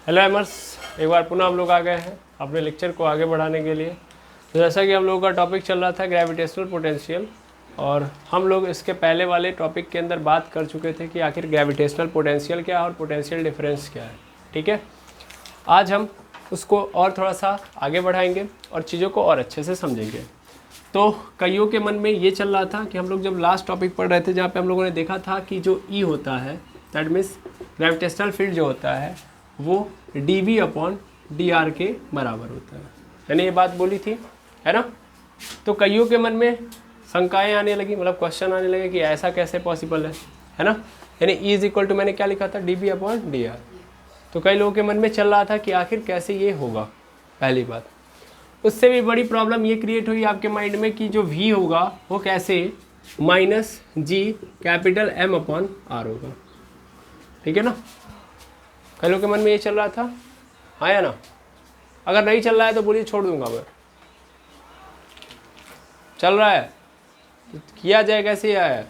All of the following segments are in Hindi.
हेलो एमर्स, एक बार पुनः हम लोग आ गए हैं अपने लेक्चर को आगे बढ़ाने के लिए। तो जैसा कि हम लोगों का टॉपिक चल रहा था ग्रेविटेशनल पोटेंशियल, और हम लोग इसके पहले वाले टॉपिक के अंदर बात कर चुके थे कि आखिर ग्रेविटेशनल पोटेंशियल क्या है और पोटेंशियल डिफरेंस क्या है। ठीक है, आज हम उसको और थोड़ा सा आगे बढ़ाएंगे और चीज़ों को और अच्छे से समझेंगे। तो कईयों के मन में ये चल रहा था कि हम लोग जब लास्ट टॉपिक पढ़ रहे थे जहाँ पे हम लोगों ने देखा था कि जो ई होता है, दैट मीन्स ग्रेविटेशनल फील्ड जो होता है वो dv/dr के बराबर होता है। मैंने ये बात बोली थी, है ना। तो कईयों के मन में शंकाएं आने लगी, मतलब क्वेश्चन आने लगे कि ऐसा कैसे पॉसिबल है ना। यानी ई इज इक्वल टू मैंने क्या लिखा था, dv/dr। तो कई लोगों के मन में चल रहा था कि आखिर कैसे ये होगा। पहली बात, उससे भी बड़ी प्रॉब्लम ये क्रिएट हुई आपके माइंड में कि जो v होगा वो कैसे -G∠M/r होगा। ठीक है ना, कई लोगों के मन में ये चल रहा था, हाँ या ना। अगर नहीं चल रहा है तो बोलिए छोड़ दूंगा मैं। चल रहा है तो किया जाए कैसे आया है,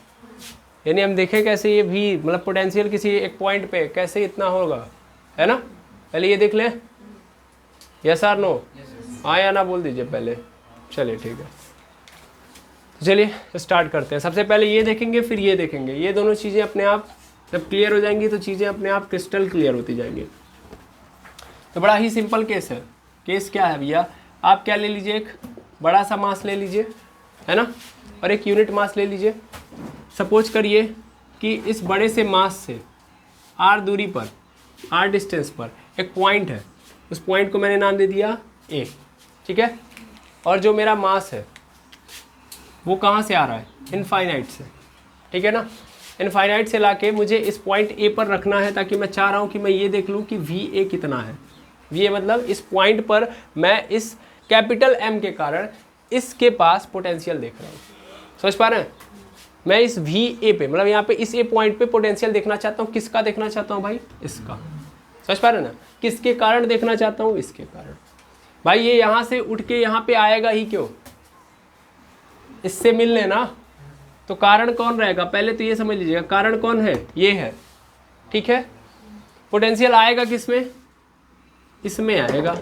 यानी हम देखें कैसे ये भी मतलब पोटेंशियल किसी एक पॉइंट पे कैसे इतना होगा, है ना। पहले ये देख लें, यस और नो, हाँ या ना बोल दीजिए पहले। चलिए ठीक है, तो चलिए स्टार्ट करते हैं। सबसे पहले ये देखेंगे फिर ये देखेंगे। ये दोनों चीज़ें अपने आप जब क्लियर हो जाएंगी तो चीज़ें अपने आप क्रिस्टल क्लियर होती जाएंगी। तो बड़ा ही सिंपल केस है। केस क्या है भैया, आप क्या ले लीजिए, एक बड़ा सा मास ले लीजिए, है ना, और एक यूनिट मास ले लीजिए। सपोज करिए कि इस बड़े से मास से r दूरी पर, r डिस्टेंस पर एक पॉइंट है, उस पॉइंट को मैंने नाम दे दिया a। ठीक है, और जो मेरा मास है वो कहाँ से आ रहा है, इनफाइनाइट से। ठीक है ना, इनफाइनाइट से लाके मुझे इस पॉइंट ए पर रखना है, ताकि मैं चाह रहा हूँ कि मैं ये देख लूँ कि VA कितना है। VA मतलब इस पॉइंट पर मैं इस कैपिटल M के कारण इसके पास पोटेंशियल देख रहा हूँ। समझ पा रहे हैं, मैं इस VA पे मतलब यहाँ पे इस ए पॉइंट पे पोटेंशियल देखना चाहता हूँ। किसका देखना चाहता हूँ भाई, इसका। समझ पा रहे हैं ना, किसके कारण देखना चाहता हूँ, इसके कारण। भाई ये यहाँ से उठ के यहाँ पे आएगा ही क्यों, इससे मिल लेना। तो कारण कौन रहेगा, पहले तो ये समझ लीजिएगा, कारण कौन है, ये है। ठीक है, पोटेंशियल आएगा किसमें, इसमें आएगा।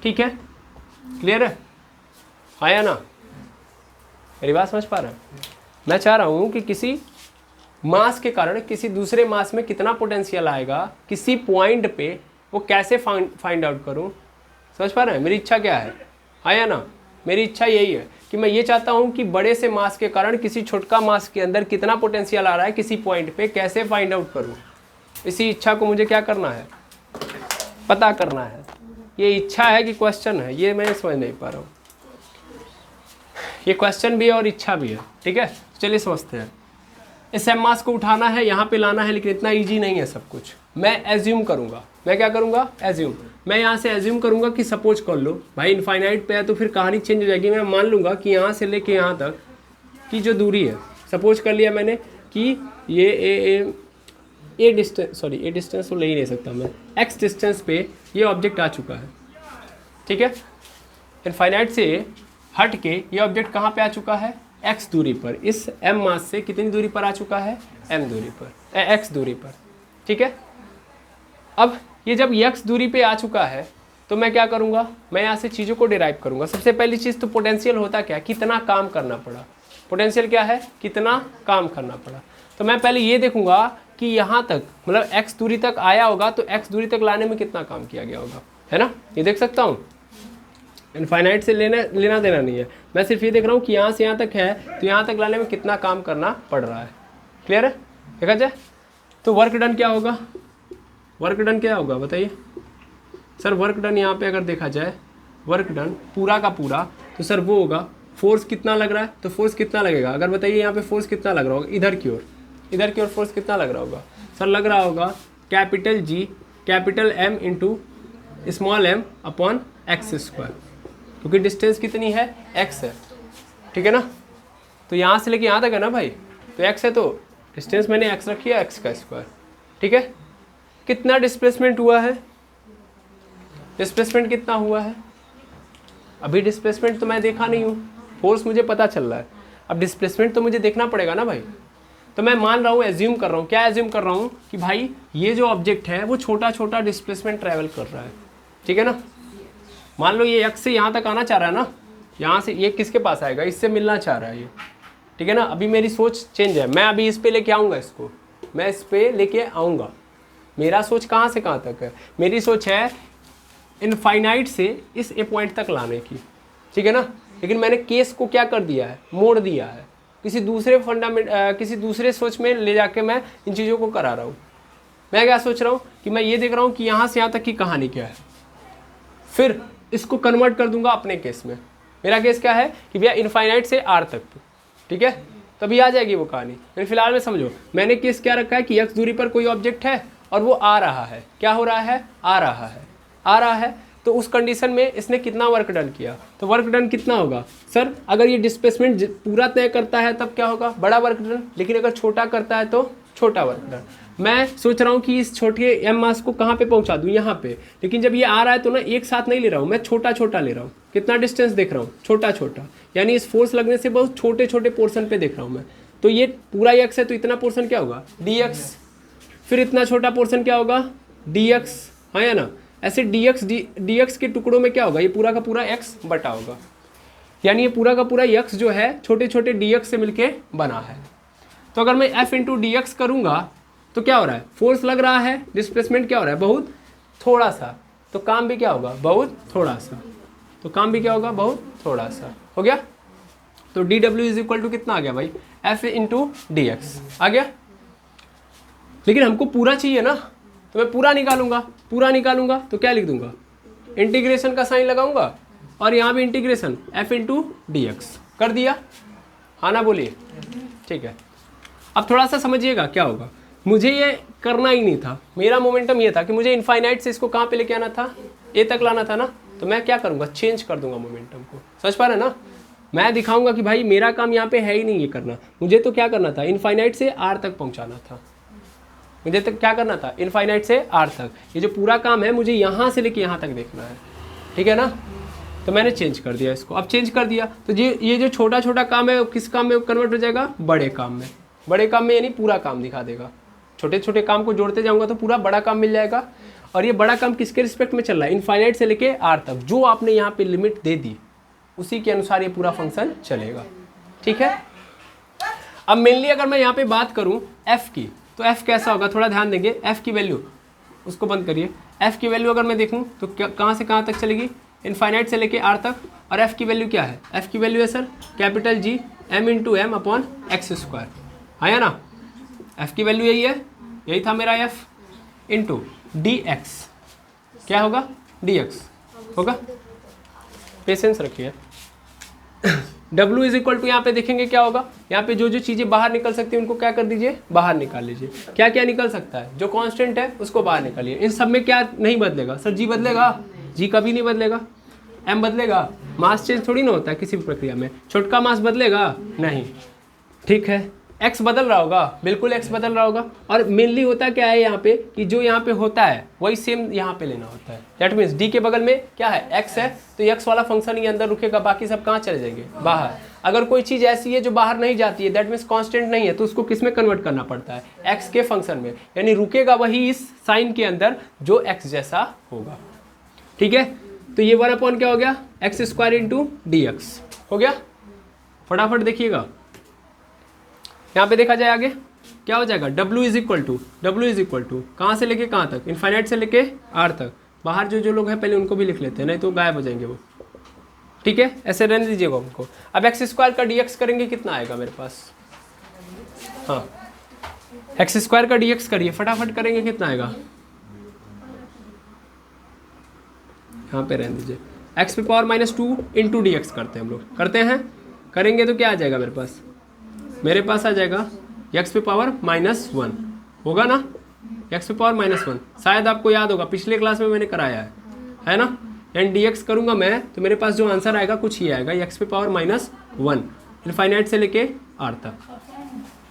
ठीक है, क्लियर है, हाँ या ना। मेरी बात समझ पा रहे हैं। मैं चाह रहा हूँ कि किसी मास के कारण किसी दूसरे मास में कितना पोटेंशियल आएगा किसी पॉइंट पे, वो कैसे फाइंड आउट करूँ। समझ पा रहे हैं मेरी इच्छा क्या है, हाँ या ना। मेरी इच्छा यही है कि मैं ये चाहता हूँ कि बड़े से मास के कारण किसी छोटका मास के अंदर कितना पोटेंशियल आ रहा है किसी पॉइंट पे, कैसे फाइंड आउट करूँ। इसी इच्छा को मुझे क्या करना है, पता करना है। ये इच्छा है कि क्वेश्चन है, ये मैं समझ नहीं पा रहा हूँ। ये क्वेश्चन भी है और इच्छा भी है। ठीक है, चलिए समझते हैं। इस एम मास को उठाना है, यहाँ पे लाना है, लेकिन इतना ईजी नहीं है सब कुछ। मैं एज्यूम करूँगा, मैं क्या करूँगा, एज्यूम। मैं यहाँ से एज्यूम करूँगा कि सपोज कर लो भाई इनफाइनाइट पे है, तो फिर कहानी चेंज हो जाएगी। मैं मान लूँगा कि यहाँ से लेके यहाँ तक की जो दूरी है, सपोज कर लिया मैंने कि ये ए डिस्टेंस तो ले ही नहीं सकता मैं, एक्स डिस्टेंस पे ये ऑब्जेक्ट आ चुका है। ठीक है, इनफाइनाइट से हट के ये ऑब्जेक्ट कहाँ पे आ चुका है, एक्स दूरी पर। इस एम मास से कितनी दूरी पर आ चुका है, एम दूरी पर, एक्स दूरी पर। ठीक है, अब ये जब एक्स दूरी पे आ चुका है तो मैं क्या करूँगा, मैं यहाँ से चीज़ों को डिराइव करूँगा। सबसे पहली चीज़ तो पोटेंशियल होता क्या है, कितना काम करना पड़ा। पोटेंशियल क्या है, कितना काम करना पड़ा। तो मैं पहले ये देखूँगा कि यहाँ तक मतलब एक्स दूरी तक आया होगा, तो एक्स दूरी तक लाने में कितना काम किया गया होगा, है ना। ये देख सकता हूँ, इनफाइनाइट से लेना देना नहीं है। मैं सिर्फ ये देख रहा हूँ कि यहाँ से यहाँ तक है, तो यहाँ तक लाने में कितना काम करना पड़ रहा है। क्लियर है, देखा जाए तो वर्क डन क्या होगा, वर्क डन क्या होगा बताइए सर। वर्क डन यहाँ पे अगर देखा जाए, वर्क डन पूरा का पूरा, तो सर वो होगा फोर्स कितना लग रहा है, तो फोर्स कितना लगेगा अगर बताइए यहाँ पे फोर्स कितना लग रहा होगा, इधर की ओर फोर्स कितना लग रहा होगा सर, लग रहा होगा capital G capital M into small m upon X square, क्योंकि डिस्टेंस कितनी है, x है। ठीक है ना, तो यहाँ से लेके यहाँ तक है ना भाई, तो x है तो डिस्टेंस मैंने x रखी है, x का स्क्वायर। ठीक है, कितना डिस्प्लेसमेंट हुआ है, डिस्प्लेसमेंट कितना हुआ है, अभी डिस्प्लेसमेंट तो मैं देखा नहीं हूँ, फोर्स मुझे पता चल रहा है। अब डिस्प्लेसमेंट तो मुझे देखना पड़ेगा ना भाई। तो मैं मान रहा हूँ, एज्यूम कर रहा हूँ, क्या एज्यूम कर रहा हूँ कि भाई ये जो ऑब्जेक्ट है वो छोटा छोटा डिस्प्लेसमेंट ट्रैवल कर रहा है, ठीक है ना। मान लो ये एक्स से यहाँ तक आना चाह रहा है ना, यहाँ से ये किसके पास आएगा, इससे मिलना चाह रहा है ये, ठीक है ना। अभी मेरी सोच चेंज है, मैं अभी इस पे लेके आऊँगा, इसको मैं इस पे लेके आऊँगा। मेरा सोच कहाँ से कहाँ तक है, मेरी सोच है इनफाइनाइट से इस ए पॉइंट तक लाने की, ठीक है ना। लेकिन मैंने केस को क्या कर दिया है, मोड़ दिया है, किसी दूसरे किसी दूसरे सोच में ले जाके मैं इन चीज़ों को करा रहा हूँ। मैं क्या सोच रहा हूँ कि मैं ये देख रहा हूँ कि यहाँ से यहाँ तक की कहानी क्या है, फिर इसको कन्वर्ट कर दूंगा अपने केस में। मेरा केस क्या है कि भैया इनफाइनाइट से आर तक, ठीक है, तभी आ जाएगी वो कहानी। लेकिन फिलहाल में समझो मैंने केस क्या रखा है कि x दूरी पर कोई ऑब्जेक्ट है और वो आ रहा है, क्या हो रहा है, आ रहा है, आ रहा है। तो उस कंडीशन में इसने कितना वर्क डन किया, तो वर्क डन कितना होगा सर, अगर ये डिस्प्लेसमेंट पूरा तय करता है तब क्या होगा, बड़ा वर्क डन, लेकिन अगर छोटा करता है तो छोटा वर्क डन। मैं सोच रहा हूँ कि इस छोटे एम मास को कहाँ पे पहुँचा दूँ, यहाँ पे, लेकिन जब ये आ रहा है तो ना एक साथ नहीं ले रहा हूँ, मैं छोटा छोटा ले रहा हूँ। कितना डिस्टेंस देख रहा हूँ, छोटा छोटा, यानी इस फोर्स लगने से बहुत छोटे छोटे पोर्शन पे देख रहा हूँ मैं। तो ये पूरा एक्स है तो इतना पोर्शन क्या होगा, डी एक्स, फिर इतना छोटा पोर्शन क्या होगा, डी एक्स, हाँ या ना। ऐसे डी एक्स के टुकड़ों में क्या होगा, ये पूरा का पूरा एक्स बटा होगा, यानी ये पूरा का पूरा एक्स जो है छोटे छोटे डी एक्स से मिलके बना है। तो अगर मैं एफ इंटू डी एक्स करूँगा तो क्या हो रहा है, फोर्स लग रहा है, डिस्प्लेसमेंट क्या हो रहा है, बहुत थोड़ा सा, तो काम भी क्या होगा, बहुत थोड़ा सा, तो काम भी क्या होगा, बहुत थोड़ा सा, हो गया। तो D W is equal to कितना आ गया भाई, एफ इंटू डी एक्स आ गया। लेकिन हमको पूरा चाहिए ना, तो मैं पूरा निकालूंगा तो क्या लिख दूंगा, इंटीग्रेशन का साइन लगाऊंगा और यहाँ भी integration F into D x कर दिया, हाँ ना बोलिए, ठीक है। अब थोड़ा सा समझिएगा क्या होगा, मुझे ये करना ही नहीं था, मेरा मोमेंटम ये था कि मुझे इनफाइनाइट से इसको कहाँ पे लेके आना था, ए तक लाना था ना। तो मैं क्या करूँगा, चेंज कर दूंगा मोमेंटम को, समझ पा रहे ना। मैं दिखाऊंगा कि भाई मेरा काम यहाँ पे है ही नहीं ये करना, मुझे तो क्या करना था, इनफाइनाइट से आर तक पहुँचाना था, मुझे तो क्या करना था, इनफाइनाइट से आर तक। ये जो पूरा काम है मुझे यहाँ से लेके यहाँ तक देखना है, ठीक है ना। तो मैंने चेंज कर दिया इसको, अब चेंज कर दिया तो ये जो छोटा छोटा काम है किस काम में कन्वर्ट हो जाएगा, बड़े काम में। बड़े काम में यानी पूरा काम दिखा देगा, छोटे छोटे काम को जोड़ते जाऊंगा तो पूरा बड़ा काम मिल जाएगा। और ये बड़ा काम किसके रिस्पेक्ट में चल रहा है, इनफाइनाइट से लेके आर तक, जो आपने यहाँ पे लिमिट दे दी उसी के अनुसार ये पूरा फंक्शन चलेगा, ठीक है। अब मेनली अगर मैं यहाँ पे बात करूँ एफ की, तो एफ कैसा होगा, थोड़ा ध्यान देंगे। एफ की वैल्यू, उसको बंद करिए। एफ की वैल्यू अगर मैं देखूँ तो कहाँ से कहाँ तक चलेगी, इनफाइनाइट से लेके आर तक। और एफ की वैल्यू क्या है, एफ की वैल्यू है sir capital G M into M upon X square, है ना। एफ की वैल्यू यही है, यही था मेरा एफ इंटू डी एक्स, क्या होगा, डी एक्स होगा, पेशेंस रखिए। W इज इक्वल टू यहाँ पे देखेंगे क्या होगा, यहाँ पे जो जो चीज़ें बाहर निकल सकती हैं उनको क्या कर दीजिए, बाहर निकाल लीजिए। क्या क्या निकल सकता है, जो कांस्टेंट है उसको बाहर निकालिए। इन सब में क्या नहीं बदलेगा सर, जी बदलेगा, जी कभी नहीं बदलेगा। एम बदलेगा, मास चेंज थोड़ी ना होता है किसी भी प्रक्रिया में, छोटका मास बदलेगा नहीं, ठीक है। एक्स बदल रहा होगा, बिल्कुल एक्स बदल रहा होगा। और मेनली होता क्या है यहाँ पे कि जो यहाँ पे होता है वही सेम यहाँ पे लेना होता है। दैट मीन्स डी के बगल में क्या है, एक्स है, तो एक्स वाला फंक्शन ही अंदर रुकेगा, बाकी सब कहाँ चले जाएंगे, बाहर। अगर कोई चीज़ ऐसी है जो बाहर नहीं जाती है, दैट मीन्स कांस्टेंट नहीं है, तो उसको किस में कन्वर्ट करना पड़ता है, एक्स के फंक्शन में, यानी रुकेगा वही इस साइन के अंदर जो एक्स जैसा होगा, ठीक है। तो ये 1 अपॉन क्या हो गया, x square into D x हो गया। फटाफट देखिएगा, यहाँ पे देखा जाए आगे क्या हो जाएगा, W इज इक्वल टू कहाँ से लेके कहाँ तक, इनफाइनाइट से लेके आर तक। बाहर जो लोग हैं पहले उनको भी लिख लेते हैं, नहीं तो गायब हो जाएंगे वो, ठीक है। ऐसे रहने दीजिएगा उनको। अब एक्स स्क्वायर का dx करेंगे, कितना आएगा मेरे पास, हाँ एक्स स्क्वायर का dx करिए, फटाफट करेंगे, कितना आएगा, यहाँ पे रहने दीजिए। एक्स पे पावर -2 इंटू डी एक्स करते हैं हम लोग, करते हैं, करेंगे तो क्या आ जाएगा मेरे पास आ जाएगा x पे पावर -1 होगा ना, x पे पावर -1 शायद आपको याद होगा, पिछले क्लास में मैंने कराया है ना। एंड dx करूँगा मैं तो मेरे पास जो आंसर आएगा कुछ ही आएगा, x पे पावर -1 इनफाइनाइट से लेके r तक,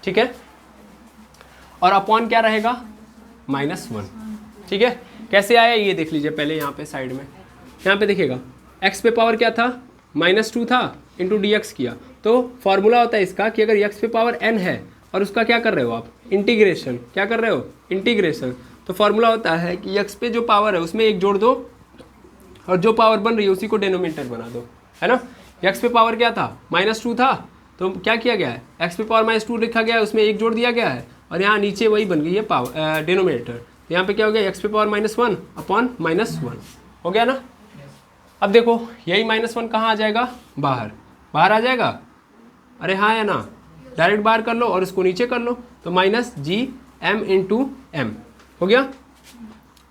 ठीक है। और अपॉन क्या रहेगा, -1, ठीक है। कैसे आया ये देख लीजिए पहले, यहाँ पे साइड में, यहाँ पे देखिएगा x पे पावर क्या था, -2 था, इंटू डी एक्स किया। तो फॉर्मूला होता है इसका कि अगर x पे पावर n है और उसका क्या कर रहे हो आप, इंटीग्रेशन। क्या कर रहे हो, इंटीग्रेशन। तो फॉर्मूला होता है कि x पे जो पावर है उसमें एक जोड़ दो और जो पावर बन रही है उसी को डिनोमिनेटर बना दो, है ना। x पे पावर क्या था, -2 था, तो क्या किया गया है, x पे पावर -2 लिखा गया है, उसमें एक जोड़ दिया गया है और यहाँ नीचे वही बन गई है पावर डिनोमिनेटर। यहाँ पे क्या हो गया, x पे पावर -1 अपॉन -1 हो गया ना। अब देखो यही -1 कहाँ आ जाएगा, बाहर, बाहर आ जाएगा। अरे हाँ या ना, डायरेक्ट बाहर कर लो और इसको नीचे कर लो, तो -gm × m हो गया।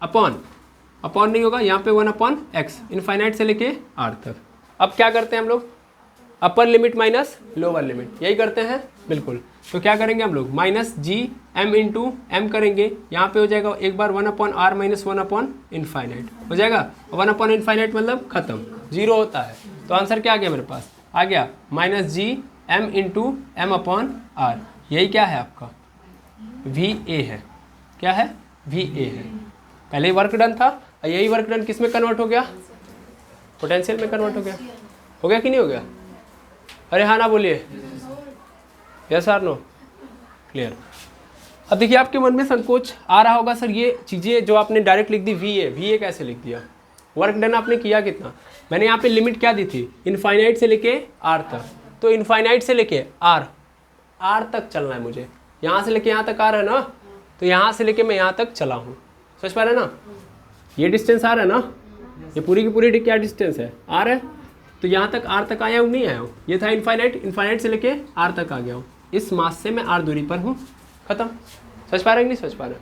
अपॉन नहीं होगा, यहाँ पे 1/x, इनफाइनाइट से लेके r तक। अब क्या करते हैं हम लोग, upper limit minus lower limit, यही करते हैं बिल्कुल। तो क्या करेंगे हम लोग, -gm × m करेंगे, यहाँ पे हो जाएगा एक बार 1/r - 1/∞ हो जाएगा। 1/∞ मतलब खत्म, 0 होता है। तो आंसर क्या आ गया मेरे पास, आ गया -gm × m/r। यही क्या है आपका, VA है। क्या है, VA है। पहले वर्क डन था, यही वर्क डन किस में कन्वर्ट हो गया, पोटेंशियल में कन्वर्ट हो गया कि नहीं हो गया। अरे हाँ ना बोलिए, यस आर नो, क्लियर। अब देखिए आपके मन में संकोच आ रहा होगा, सर ये चीज़ें जो आपने डायरेक्ट लिख दी VA कैसे लिख दिया, वर्क डन आपने किया कितना। मैंने यहाँ पे लिमिट क्या दी थी, इनफाइनाइट से लेके R तक। तो इनफाइनाइट से लेके R तक चलना है मुझे, यहाँ से लेके यहाँ तक R है ना, तो यहाँ से लेके मैं यहाँ तक चला हूँ, समझ पा रहे ना। ये डिस्टेंस R है ना, ये पूरी की पूरी क्या डिस्टेंस है, R है। तो यहाँ तक R तक आया हूँ, नहीं आया हूँ, ये था इनफाइनाइट से लेके R तक आ गया हूँ। इस मास से मैं R दूरी पर हूँ, खत्म। समझ पा रहे हैं कि नहीं समझ पा रहे।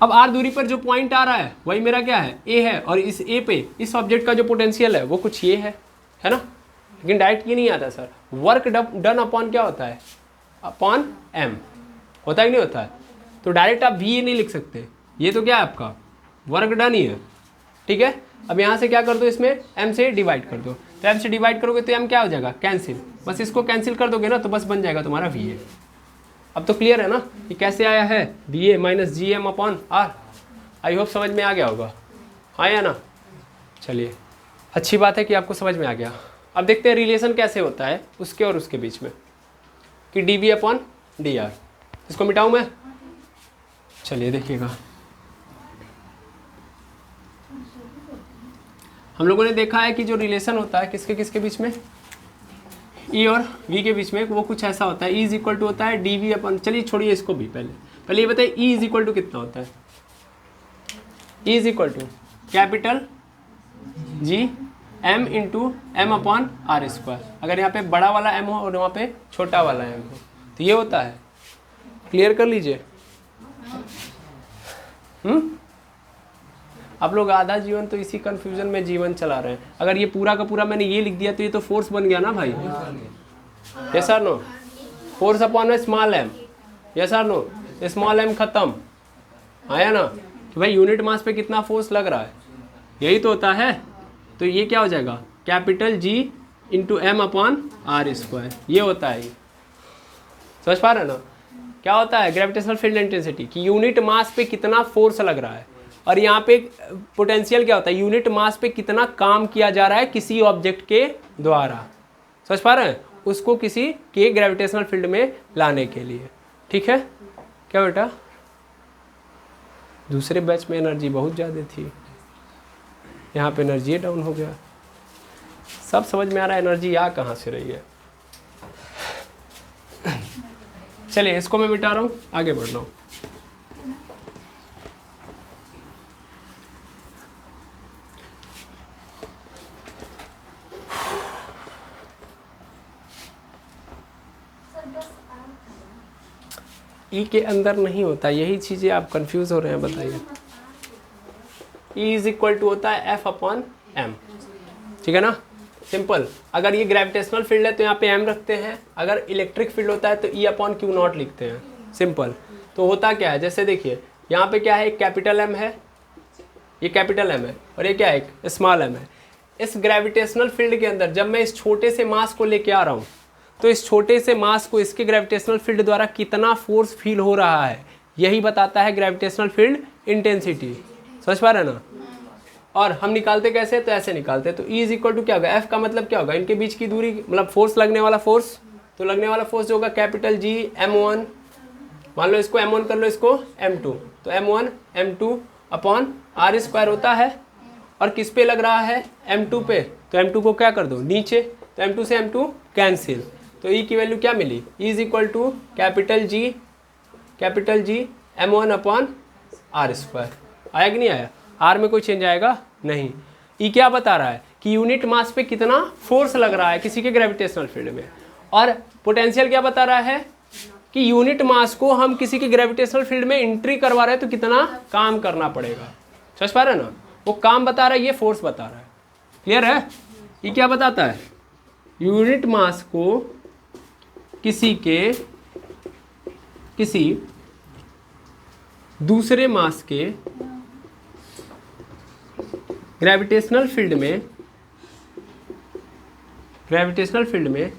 अब R दूरी पर जो पॉइंट आ रहा है वही मेरा क्या है, A है, और इस A पे इस ऑब्जेक्ट का जो पोटेंशियल है वो कुछ ये है ना। लेकिन डायरेक्ट ये नहीं आता सर, वर्क डन अपॉन क्या होता है, अपॉन m होता है कि नहीं होता है। तो डायरेक्ट आप VA नहीं लिख सकते, ये तो क्या है आपका वर्क डन ही है, ठीक है। अब यहाँ से क्या कर दो, इसमें m से डिवाइड कर दो, तो m से डिवाइड करोगे तो m क्या हो जाएगा, कैंसिल। बस इसको कैंसिल कर दोगे ना तो बस बन जाएगा तुम्हारा VA। अब तो क्लियर है ना कि कैसे आया है, VA - gm/r। आई होप समझ में आ गया होगा, हाँ या ना। चलिए अच्छी बात है कि आपको समझ में आ गया। अब देखते हैं रिलेशन कैसे होता है उसके और उसके बीच में, कि dV/dr। इसको मिटाऊं मैं, चलिए देखिएगा। हम लोगों ने देखा है कि जो रिलेशन होता है किसके किसके बीच में, E और V के बीच में, वो कुछ ऐसा होता है, E = होता है dV/, चलिए छोड़िए इसको भी, पहले ये बताइए E = कितना होता है। E = capital Gm × m/r²। अगर यहाँ पे बड़ा वाला m हो और वहाँ पे छोटा वाला m हो तो ये होता है, क्लियर कर लीजिए। आप लोग आधा जीवन तो इसी कंफ्यूजन में जीवन चला रहे हैं। अगर ये पूरा का पूरा मैंने ये लिख दिया तो ये तो फोर्स बन गया ना भाई, यस और no. Force upon small m, yes और नो, स्मॉल m खत्म, आया ना। तो भाई यूनिट मास पे कितना फोर्स लग रहा है, यही तो होता है। तो ये क्या हो जाएगा, कैपिटल G × m/r², ये होता है। समझ पा रहे हैं ना, क्या होता है ग्रेविटेशनल फील्ड इंटेंसिटी, कि यूनिट मास पे कितना फोर्स लग रहा है। और यहाँ पे पोटेंशियल क्या होता है, यूनिट मास पे कितना काम किया जा रहा है किसी ऑब्जेक्ट के द्वारा। समझ पा रहे हैं, उसको किसी के ग्रेविटेशनल फील्ड में लाने के लिए, ठीक है। क्या बेटा, दूसरे बैच में एनर्जी बहुत ज़्यादा थी, यहाँ पे एनर्जी डाउन हो गया। सब समझ में आ रहा है एनर्जी आ कहाँ से रही है। चलिए इसको मैं मिटा रहा हूँ, आगे बढ़ रहा हूँ। ई के अंदर नहीं होता, यही चीज़ें आप कंफ्यूज हो रहे हैं, बताइए। E = होता है F/m, ठीक है ना, सिंपल। अगर ये ग्रेविटेशनल फील्ड है तो यहाँ पे m रखते हैं, अगर इलेक्ट्रिक फील्ड होता है तो E/Q0 लिखते हैं, सिंपल। तो होता क्या है, जैसे देखिए यहाँ पे क्या है, एक कैपिटल M है, ये कैपिटल M है, और ये क्या है, एक स्मॉल m है। इस ग्रेविटेशनल फील्ड के अंदर जब मैं इस छोटे से मास को लेके आ रहा हूँ तो इस छोटे से मास को इसके ग्रेविटेशनल फील्ड द्वारा कितना फोर्स फील हो रहा है, यही बताता है ग्रेविटेशनल फील्ड इंटेंसिटी। समझ पा रहे हैं ना। और हम निकालते कैसे, तो ऐसे निकालते हैं। तो E = क्या होगा, F का मतलब क्या होगा, इनके बीच की दूरी, मतलब फोर्स लगने वाला फोर्स तो लगने वाला फोर्स जो होगा कैपिटल G M1, मान लो इसको M1 कर लो, इसको M2, तो M1 M2 upon R square होता है। और किस पे लग रहा है? M2 पे, तो M2 को क्या कर दो नीचे, तो M2 से M2 कैंसिल, तो E की वैल्यू क्या मिली? E is equal to capital G M1 upon R square. आया कि नहीं आया? R में कोई चेंज आएगा नहीं। E क्या बता रहा है कि यूनिट मास पे कितना फोर्स लग रहा है किसी के ग्रेविटेशनल फील्ड में, और पोटेंशियल क्या बता रहा है कि यूनिट मास को हम किसी के ग्रेविटेशनल फील्ड में एंट्री करवा रहे हैं तो कितना काम करना पड़ेगा। समझ पा रहे हैं ना? वो काम बता रहा है, ये फोर्स बता रहा है। क्लियर है? ये क्या बताता है? यूनिट मास को किसी दूसरे मास के ग्रेविटेशनल फील्ड में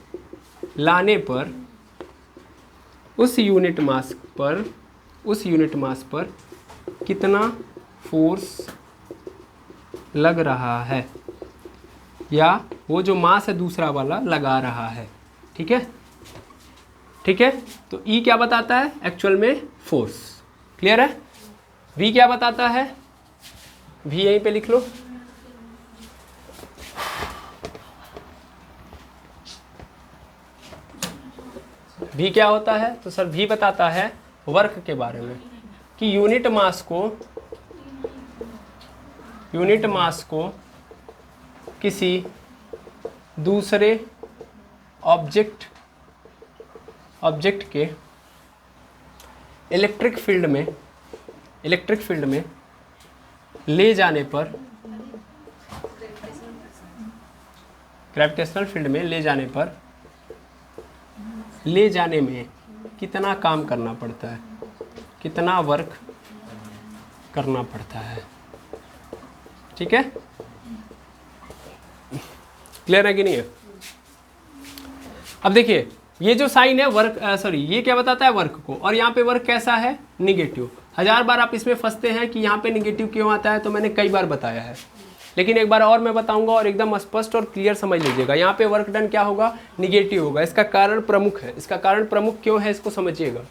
लाने पर उस यूनिट मास पर कितना फोर्स लग रहा है, या वो जो मास है दूसरा वाला लगा रहा है। ठीक है? तो E क्या बताता है? एक्चुअल में फोर्स। क्लियर है? V क्या बताता है? V यहीं पे लिख लो। V क्या होता है? तो सर V बताता है वर्क के बारे में, कि यूनिट मास को किसी दूसरे ऑब्जेक्ट के इलेक्ट्रिक फील्ड में ले जाने पर, ग्रेविटेशनल फील्ड में ले जाने में कितना काम करना पड़ता है, कितना वर्क करना पड़ता है। ठीक है? क्लियर है कि नहीं है? अब देखिए, ये जो साइन है वर्क, ये क्या बताता है? वर्क को। और यहाँ पे वर्क कैसा है? निगेटिव। 1000 बार आप इसमें फंसते हैं कि यहाँ पे निगेटिव क्यों आता है, तो मैंने कई बार बताया है, लेकिन एक बार और मैं बताऊंगा और एकदम स्पष्ट और क्लियर समझ लीजिएगा। यहाँ पे वर्क डन क्या होगा? निगेटिव होगा। इसका कारण प्रमुख है। इसका कारण प्रमुख क्यों है, इसको समझिएगा।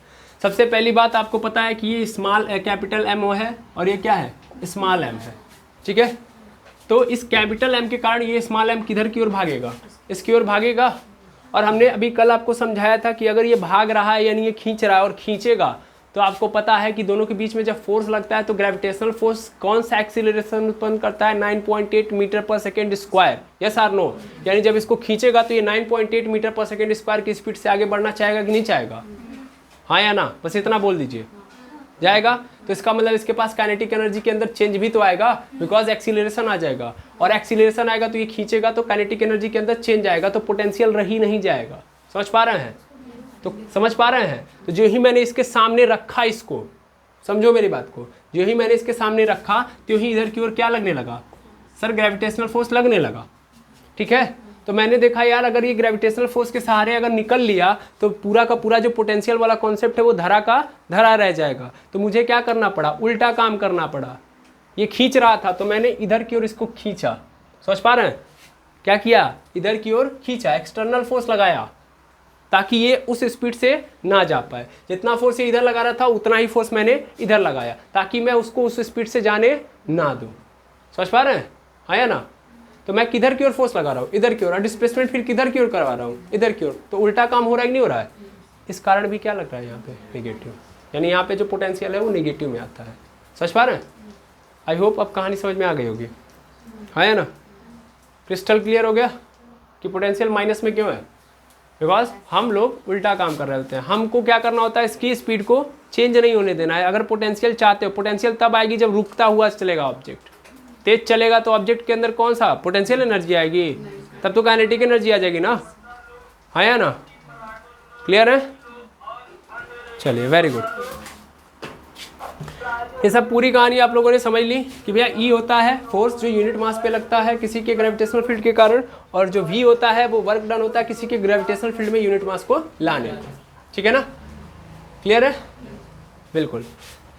सबसे पहली बात, आपको पता है कि ये स्मॉल कैपिटल M है और ये क्या है? स्मॉल m है। ठीक है? तो इस कैपिटल M के कारण ये स्मॉल m किधर की ओर भागेगा? इसकी ओर भागेगा। और हमने अभी कल आपको समझाया था कि अगर ये भाग रहा है यानी ये खींच रहा है और खींचेगा, तो आपको पता है कि दोनों के बीच में जब फोर्स लगता है तो ग्रेविटेशनल फोर्स कौन सा एक्सीलरेशन उत्पन्न करता है? 9.8 मीटर पर सेकेंड स्क्वायर। यस और नो? यानी जब इसको खींचेगा तो ये 9.8 मीटर पर सेकेंड स्क्वायर की स्पीड से आगे बढ़ना चाहेगा कि नहीं चाहेगा? हाँ या ना? बस इतना बोल दीजिए। जाएगा। तो इसका मतलब इसके पास काइनेटिक एनर्जी के अंदर चेंज भी तो आएगा, बिकॉज एक्सीलरेशन आ जाएगा, और एक्सीलरेशन आएगा तो ये खींचेगा तो काइनेटिक एनर्जी के अंदर चेंज आएगा, तो पोटेंशियल रह ही नहीं जाएगा। समझ पा रहे हैं? तो समझ पा रहे हैं? तो जो ही मैंने इसके सामने रखा, इसको समझो मेरी बात को, जो ही मैंने इसके सामने रखा तो ही इधर की ओर क्या लगने लगा? सर ग्रेविटेशनल फोर्स लगने लगा। ठीक है? तो मैंने देखा यार, अगर ये ग्रेविटेशनल फोर्स के सहारे अगर निकल लिया तो पूरा का पूरा जो पोटेंशियल वाला कॉन्सेप्ट है वो धरा का धरा रह जाएगा। तो मुझे क्या करना पड़ा? उल्टा काम करना पड़ा। ये खींच रहा था तो मैंने इधर की ओर इसको खींचा। समझ पा रहे हैं? क्या किया? इधर की ओर खींचा, एक्सटर्नल फोर्स लगाया, ताकि ये उस स्पीड से ना जा पाए। जितना फोर्स ये इधर लगा रहा था उतना ही फोर्स मैंने इधर लगाया, ताकि मैं उसको उस स्पीड से जाने ना दूँ। समझ पा रहे हैं? आया ना? तो मैं किधर की ओर फोर्स लगा रहा हूँ? इधर की ओर। और डिस्प्लेसमेंट फिर किधर की ओर करवा रहा हूँ? इधर की ओर। तो उल्टा काम हो रहा है कि नहीं हो रहा है? इस कारण भी क्या लग रहा है यहाँ पे? नेगेटिव। यानी यहाँ पे जो पोटेंशियल है वो नेगेटिव में आता है। समझ पा रहे हैं? आई होप अब कहानी समझ में आ गई होगी। है ना? क्रिस्टल क्लियर हो गया कि पोटेंशियल माइनस में क्यों है? बिकॉज हम लोग उल्टा काम कर रहे होते हैं। हमको क्या करना होता है? इसकी स्पीड को चेंज नहीं होने देना है। अगर पोटेंशियल चाहते हो, पोटेंशियल तब आएगी जब रुकता हुआ चलेगा ऑब्जेक्ट। तेज चलेगा तो ऑब्जेक्ट के अंदर कौन सा पोटेंशियल एनर्जी आएगी? तब तो काइनेटिक एनर्जी आ जाएगी ना। है या ना? क्लियर है? चलिए, वेरी गुड। ये सब पूरी कहानी आप लोगों ने समझ ली कि भैया ई होता है फोर्स जो यूनिट मास पे लगता है किसी के ग्रेविटेशनल फील्ड के कारण, और जो वी होता है वो वर्क डन होता है किसी के ग्रेविटेशनल फील्ड में यूनिट मास को लाने। ठीक है ना? क्लियर है? बिल्कुल।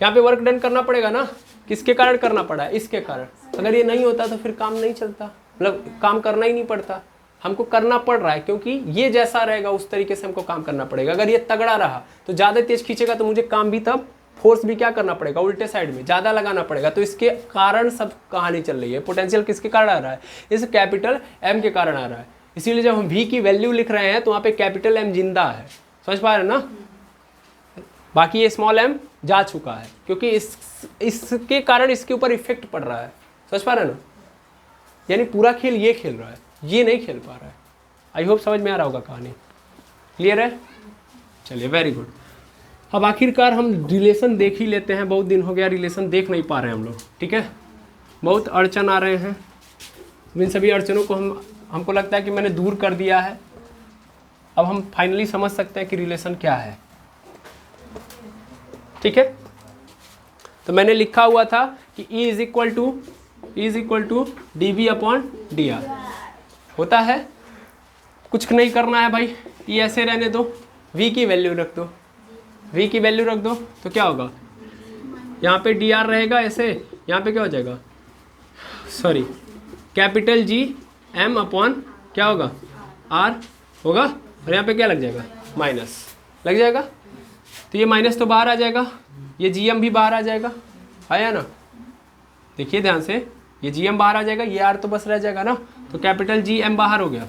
यहाँ पे वर्क डन करना पड़ेगा ना। किसके कारण करना पड़ा है? इसके कारण। अगर ये नहीं होता तो फिर काम नहीं चलता, मतलब काम करना ही नहीं पड़ता। हमको करना पड़ रहा है, क्योंकि ये जैसा रहेगा उस तरीके से हमको काम करना पड़ेगा। अगर ये तगड़ा रहा तो ज़्यादा तेज खींचेगा तो मुझे काम भी तब फोर्स भी क्या करना पड़ेगा, उल्टे साइड में ज़्यादा लगाना पड़ेगा। तो इसके कारण सब कहानी चल रही है। पोटेंशियल किसके कारण आ रहा है, इस कैपिटल M के कारण आ रहा है। इसीलिए जब हम V की वैल्यू लिख रहे हैं तो वहाँ पे कैपिटल M जिंदा है, समझ पा रहे हैं ना। बाकी ये स्मॉल m जा चुका है, क्योंकि इसके कारण इसके ऊपर इफेक्ट पड़ रहा है, समझ पा रहे हैं ना। यानी पूरा खेल ये खेल रहा है, ये नहीं खेल पा रहा है। आई होप समझ में आ रहा होगा कहानी, क्लियर है। चलिए वेरी गुड। अब आखिरकार हम रिलेशन देख ही लेते हैं, बहुत दिन हो गया रिलेशन देख नहीं पा रहे हैं हम लोग, ठीक है। बहुत अड़चन आ रहे हैं, इन सभी अड़चनों को हमको लगता है कि मैंने दूर कर दिया है। अब हम फाइनली समझ सकते हैं कि रिलेशन क्या है, ठीक है। तो मैंने लिखा हुआ था कि E is equal to dV upon dr होता है। कुछ नहीं करना है भाई, ये ऐसे रहने दो, V की वैल्यू रख दो, V की वैल्यू रख दो तो क्या होगा, यहाँ पे dr रहेगा ऐसे, यहाँ पे क्या हो जाएगा, sorry capital G M upon क्या होगा R होगा, और यहाँ पे क्या लग जाएगा, माइनस लग जाएगा। तो ये माइनस तो बाहर आ जाएगा, ये GM भी बाहर आ जाएगा, आया ना। देखिए ध्यान से, ये GM बाहर आ जाएगा, ये R तो बस रह जाएगा ना। तो कैपिटल GM बाहर हो गया,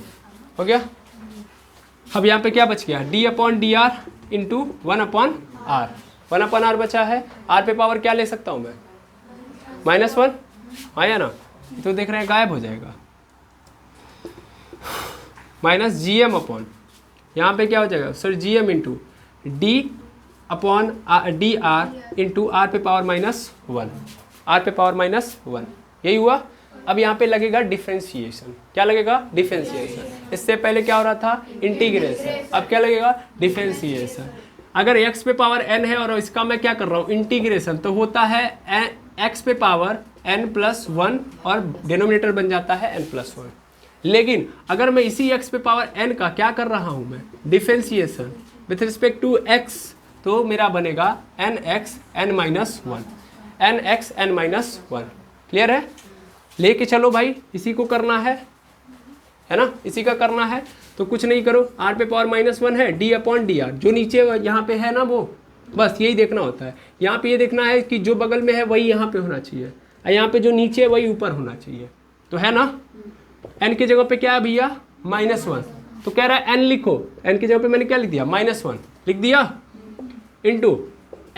हो गया। अब यहाँ पे क्या बच गया, D upon dr into 1 upon R, 1 upon R बचा है। R पे पावर क्या ले सकता हूँ मैं, -1, आया ना। तो देख रहे हैं गायब हो जाएगा, माइनस GM अपॉन, यहाँ पे क्या हो जाएगा sir, GM into D upon dr into R पे पावर -1, R पे पावर -1, यही हुआ। अब यहाँ पे लगेगा डिफरेंशिएशन, क्या लगेगा, डिफरेंशिएशन। इससे पहले क्या हो रहा था, इंटीग्रेशन, अब क्या लगेगा, डिफरेंशिएशन। अगर x पे पावर n है और इसका मैं क्या कर रहा हूँ, इंटीग्रेशन, तो होता है x पे पावर n+1 और डिनोमिनेटर बन जाता है n+1। लेकिन अगर मैं इसी x पे पावर n का क्या कर रहा हूँ मैं, differentiation with respect to x, तो मेरा बनेगा nx n-1, क्लियर है। लेके चलो भाई, इसी को करना है ना, इसी का करना है। तो कुछ नहीं करो, r पे पावर -1 है, d अपॉन dr, जो नीचे यहाँ पे है ना वो, बस यही देखना होता है। यहाँ पे ये देखना है कि जो बगल में है वही यहाँ पे होना चाहिए, और यहाँ पे जो नीचे है वही ऊपर होना चाहिए, तो है ना। n की जगह पे क्या है भैया, -1, तो कह रहा है n लिखो, n की जगह पे मैंने क्या लिख दिया, -1 लिख दिया, इंटू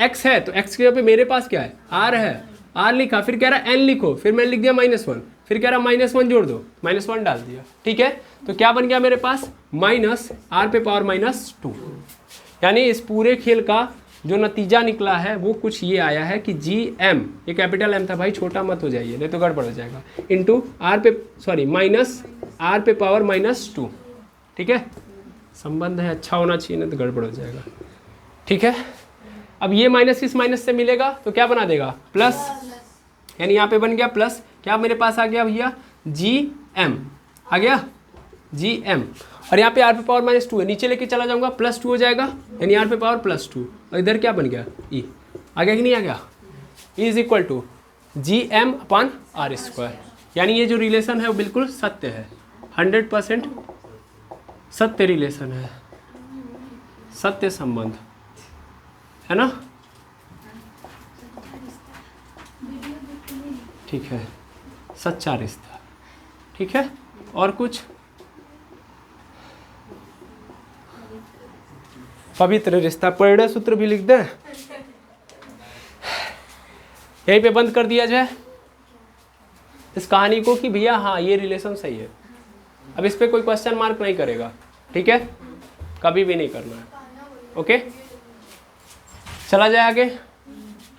x है, तो x की जगह पे मेरे पास क्या है, r है, r लिखा, फिर कह रहा है n लिखो, फिर मैंने लिख दिया -1, फिर कह रहा -1 जोड़ दो, -1 डाल दिया, ठीक है। तो क्या बन गया मेरे पास, माइनस r पे पावर -2। यानी इस पूरे खेल का जो नतीजा निकला है वो कुछ ये आया है कि GM, ये कैपिटल M था भाई, छोटा मत हो जाइए नहीं तो गड़बड़ हो जाएगा, इंटू माइनस r पे पावर -2, ठीक है। संबंध है, अच्छा होना चाहिए नहीं तो गड़बड़ हो जाएगा, ठीक है। अब ये माइनस इस माइनस से मिलेगा तो क्या बना देगा, प्लस, यानी यहाँ पे बन गया प्लस, क्या मेरे पास आ गया भैया, GM आ गया, GM, और यहाँ पे r पे पावर -2 है, नीचे लेके चला जाऊंगा, +2 हो जाएगा, यानी r पे पावर +2, और इधर क्या बन गया, E आ गया कि नहीं आ गया। E is equal to GM upon R², यानी ये जो रिलेशन है वो बिल्कुल सत्य है, 100% सत्य रिलेशन है, सत्य संबंध है ना, ठीक है, सच्चा रिश्ता, ठीक है। और कुछ, पवित्र रिश्ता, परिणय सूत्र भी लिख दें, यहीं पे बंद कर दिया जाए इस कहानी को कि भैया हाँ ये रिलेशन सही है। अब इस पे कोई क्वेश्चन मार्क नहीं करेगा, ठीक है, कभी भी नहीं करना है, ओके। चला जाए आगे,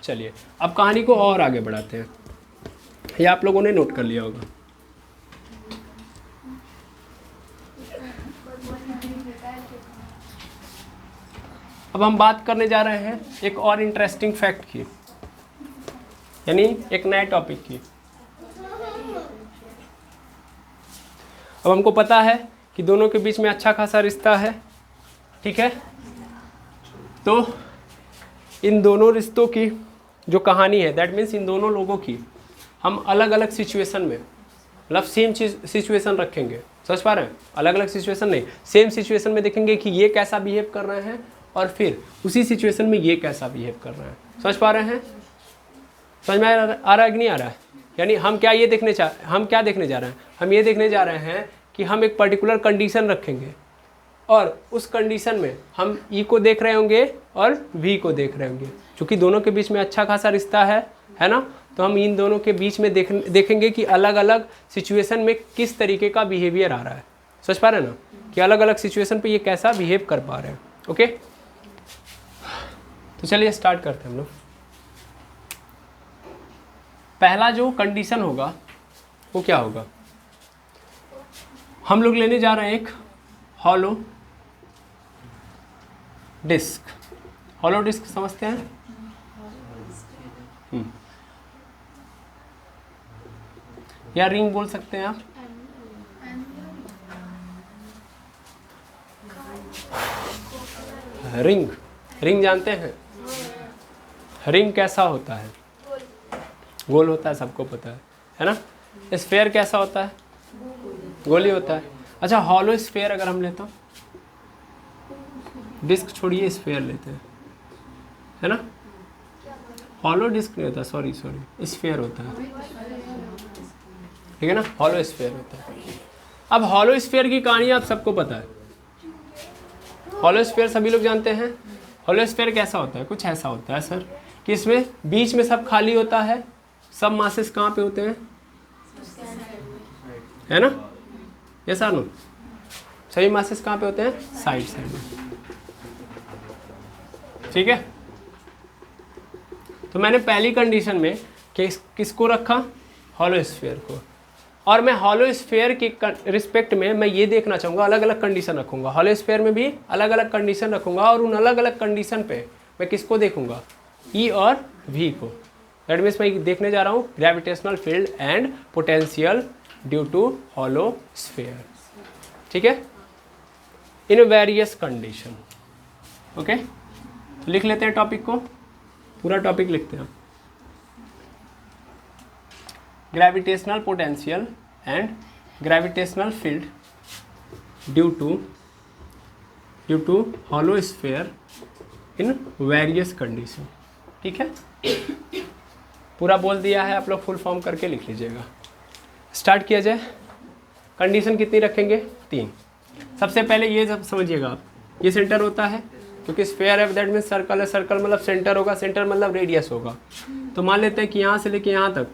चलिए अब कहानी को और आगे बढ़ाते हैं, ये आप लोगों ने नोट कर लिया होगा। अब हम बात करने जा रहे हैं एक और इंटरेस्टिंग फैक्ट की, यानी एक नए टॉपिक की। अब हमको पता है कि दोनों के बीच में अच्छा खासा रिश्ता है, ठीक है। तो इन दोनों रिश्तों की जो कहानी है, दैट मीन्स इन दोनों लोगों की हम अलग अलग सिचुएशन में, मतलब सेम चीज सिचुएशन रखेंगे, समझ पा रहे हैं? अलग अलग सिचुएशन नहीं, सेम सिचुएशन में देखेंगे कि ये कैसा बिहेव कर रहे हैं और फिर उसी सिचुएशन में ये कैसा बिहेव कर रहे हैं। समझ पा रहे हैं? समझ में आ रहा है कि नहीं आ रहा है? यानी हम क्या देखने जा रहे हैं? हम ये देखने जा रहे हैं कि हम एक पर्टिकुलर कंडीशन रखेंगे और उस कंडीशन में हम ई को देख रहे होंगे और वी को देख रहे होंगे, क्योंकि दोनों के बीच में अच्छा खासा रिश्ता है ना। तो हम इन दोनों के बीच में देखेंगे कि अलग अलग सिचुएशन में किस तरीके का बिहेवियर आ रहा है। समझ पा रहे हैं ना, कि अलग अलग सिचुएशन पे ये कैसा बिहेव कर पा रहे हैं। ओके, तो चलिए स्टार्ट करते हैं हम लोग। पहला जो कंडीशन होगा वो क्या होगा? हम लोग लेने जा रहे हैं एक हॉलो डिस्क। हॉलो डिस्क समझते हैं? या रिंग बोल सकते हैं आप। रिंग जानते हैं? रिंग कैसा होता है? गोल होता है, सबको पता है ना। स्फेयर कैसा होता है? गोल ही होता है। अच्छा, हॉलो स्फेयर अगर हम लेते हो, डिस्क छोड़िए, स्फेयर लेते हैं, है ना। हॉलो डिस्क नहीं होता, सॉरी स्फेयर होता है, ठीक है ना। हॉलो स्फेयर होता है। अब हॉलो स्फेयर की कहानी आप सबको पता है। हॉलो स्फेयर सभी लोग जानते हैं। हॉलो स्फेयर कैसा होता है? कुछ ऐसा होता है सर कि इसमें बीच में सब खाली होता है, सब मासेस कहाँ पे होते हैं? है ना, ये सर नो, सभी मासेस कहाँ पे होते हैं? साइड में, ठीक है। तो मैंने पहली कंडीशन में किसको रखा? हॉलो स्फेयर को। और मैं हॉलो स्फेयर के रिस्पेक्ट में मैं ये देखना चाहूँगा, अलग अलग कंडीशन रखूँगा। हॉलो स्फेयर में भी अलग अलग कंडीशन रखूँगा और उन अलग अलग कंडीशन पे मैं किसको देखूँगा? ई और वी को। दैट मीन्स मैं देखने जा रहा हूँ gravitational field and potential due to hollow sphere, ठीक है, इन वेरियस कंडीशन। ओके, तो लिख लेते हैं टॉपिक को, पूरा टॉपिक लिखते हैं। Gravitational potential and gravitational field due to hollow sphere in various condition, ठीक है। पूरा बोल दिया है, आप लोग फुल फॉर्म करके लिख लीजिएगा। स्टार्ट किया जाए। कंडीशन कितनी रखेंगे? 3। सबसे पहले ये सब समझिएगा आप, ये सेंटर होता है, क्योंकि स्फेयर है दैट मीन्स सर्कल है, सर्कल मतलब सेंटर होगा, सेंटर मतलब रेडियस होगा। तो मान लेते हैं कि यहाँ से लेके यहाँ तक,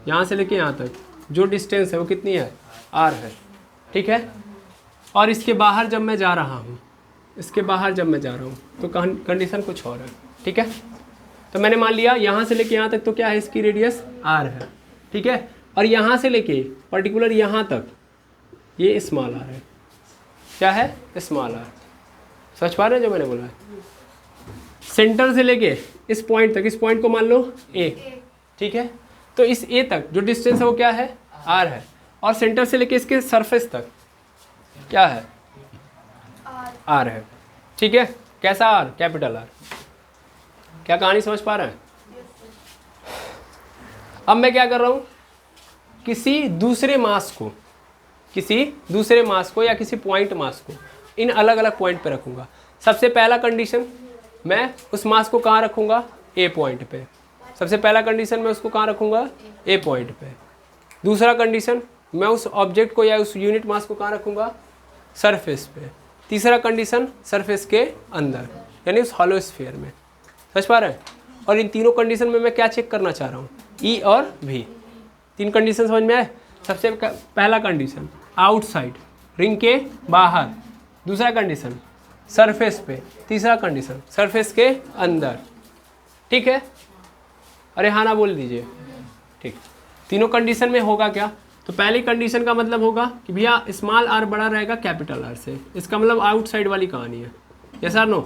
यहाँ से लेके यहाँ तक जो डिस्टेंस है वो कितनी है? r है, ठीक है। और इसके बाहर जब मैं जा रहा हूँ, इसके बाहर जब मैं जा रहा हूँ तो कंडीशन कुछ और है, ठीक है। तो मैंने मान लिया यहाँ से लेके यहाँ तक तो क्या है? इसकी रेडियस r है, ठीक है। और यहाँ से लेके पर्टिकुलर यहाँ तक ये स्मॉल r है। क्या है? Small r। समझ पा रहे हैं जो मैंने बोला है? सेंटर से लेके इस पॉइंट तक, इस पॉइंट को मान लो a, ठीक है। तो इस a तक जो डिस्टेंस है वो क्या है? r है। और सेंटर से लेके इसके सरफेस तक क्या है? r है, ठीक है। कैसा r? Capital R। क्या कहानी समझ पा रहे हैं? अब मैं क्या कर रहा हूँ? किसी दूसरे मास को या किसी पॉइंट मास को इन अलग अलग पॉइंट पे रखूँगा। सबसे पहला कंडीशन, मैं उस मास को कहाँ रखूँगा? ए पॉइंट पे। सबसे पहला कंडीशन मैं उसको कहाँ रखूँगा? ए पॉइंट पे। दूसरा कंडीशन, मैं उस ऑब्जेक्ट को या उस यूनिट मास को कहाँ रखूँगा? सरफेस पे। तीसरा कंडीशन, सरफेस के अंदर, यानी उस हॉलो स्फीयर में। समझ पा रहे हैं? और इन तीनों कंडीशन में मैं क्या चेक करना चाह रहा हूँ? ई और वी। 3 कंडीशन समझ में आए? सबसे पहला कंडीशन आउटसाइड, रिंग के बाहर। दूसरा कंडीशन सरफेस पे। तीसरा कंडीशन सरफेस के अंदर, ठीक है। अरे हाँ ना बोल दीजिए, ठीक। तीनों कंडीशन में होगा क्या? तो पहली कंडीशन का मतलब होगा कि भैया स्मॉल r बड़ा रहेगा कैपिटल R से, इसका मतलब आउटसाइड वाली कहानी है, यस और नो।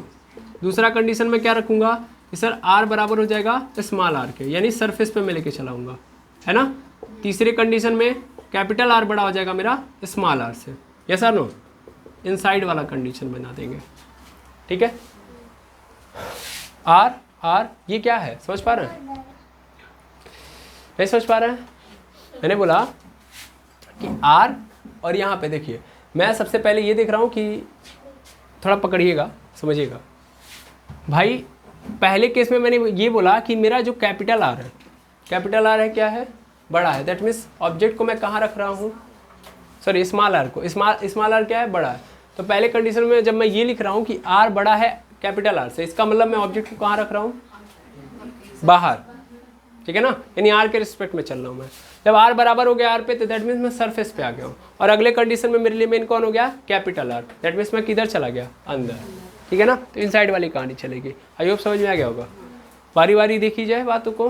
दूसरा कंडीशन में क्या रखूँगा कि सर r बराबर हो जाएगा स्मॉल r के, यानी सरफेस पे मैं लेके चलाऊँगा, है ना। तीसरे कंडीशन में कैपिटल R बड़ा हो जाएगा मेरा स्मॉल r से, यस और नो। इनसाइड वाला कंडीशन बना देंगे, ठीक है। r ये क्या है? समझ पा रहे हैं? नहीं समझ पा रहे हैं? मैंने बोला कि r और यहाँ पे देखिए मैं सबसे पहले ये देख रहा हूँ कि थोड़ा पकड़िएगा समझिएगा भाई। पहले केस में मैंने ये बोला कि मेरा जो कैपिटल आर है, कैपिटल आर है क्या है, बड़ा है। दैट मीन्स ऑब्जेक्ट को मैं कहाँ रख रहा हूँ, सॉरी स्मॉल आर को, स्मॉल आर क्या है, बड़ा है। तो पहले कंडीशन में जब मैं ये लिख रहा हूँ कि आर बड़ा है कैपिटल आर से, इसका मतलब मैं ऑब्जेक्ट को कहाँ रख रहा हूँ, बाहर, ठीक है ना, यानी आर के रिस्पेक्ट में चल रहा हूँ मैं। जब आर बराबर हो गया आर पे तो दैट मीन्स मैं सरफेस पे आ गया हूँ। और अगले कंडीशन में मेरे लिए मेन कौन हो गया, कैपिटल आर, दैट मीन्स मैं किधर चला गया, अंदर, ठीक है ना। तो इनसाइड वाली कहानी चलेगी। आई होप समझ में आ गया होगा। बारी बारी देखी जाए बातों को,